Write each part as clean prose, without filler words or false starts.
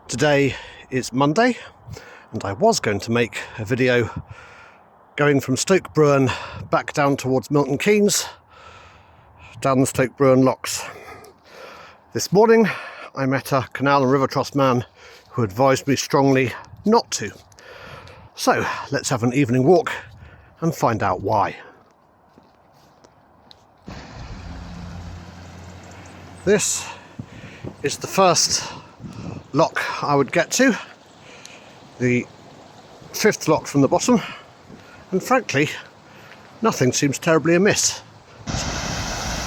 Today is Monday, and I was going to make a video going from Stoke Bruin back down towards Milton Keynes, down the Stoke Bruin locks. This morning I met a canal and river trust man who advised me strongly not to. So let's have an evening walk and find out why. This is the first lock I would get to, the fifth lock from the bottom, and frankly nothing seems terribly amiss.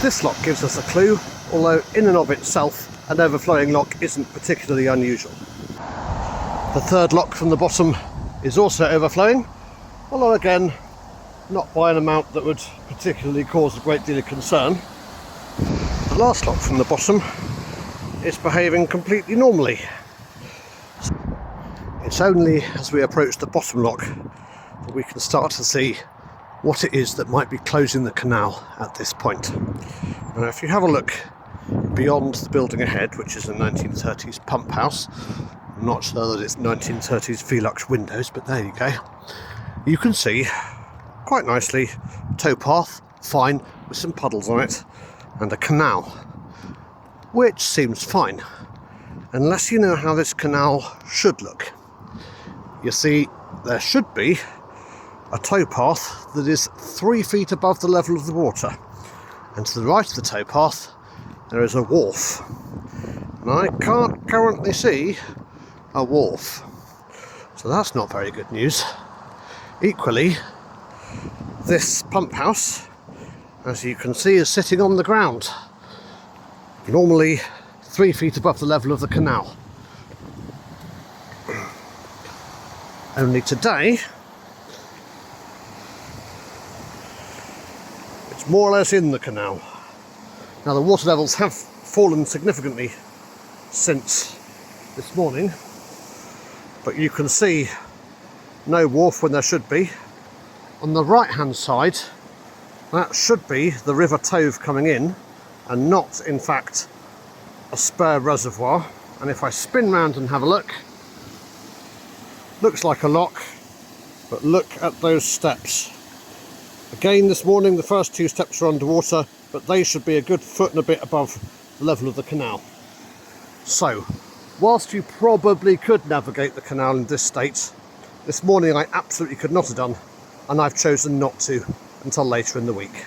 This lock gives us a clue, although in and of itself an overflowing lock isn't particularly unusual. The third lock from the bottom is also overflowing, although again not by an amount that would particularly cause a great deal of concern. The last lock from the bottom is behaving completely normally. It's only as we approach the bottom lock that we can start to see what it is that might be closing the canal at this point. Now, if you have a look beyond the building ahead, which is a 1930s pump house, I'm not sure that it's 1930s Velux windows, but there you go. You can see quite nicely towpath, fine, with some puddles on it, and a canal, which seems fine, unless you know how this canal should look. You see, there should be a towpath that is 3 feet above the level of the water, and to the right of the towpath there is a wharf, and I can't currently see a wharf, so that's not very good news. Equally, this pump house, as you can see, is sitting on the ground, normally 3 feet above the level of the canal. Only today it's more or less in the canal. Now, the water levels have fallen significantly since this morning, but you can see no wharf when there should be. On the right hand side, that should be the River Tove coming in, and not in fact a spare reservoir. And if I spin round and have a look, looks like a lock, but look at those steps. Again, this morning the first two steps are underwater, but they should be a good foot and a bit above the level of the canal. So, whilst you probably could navigate the canal in this state, this morning I absolutely could not have done, and I've chosen not to until later in the week.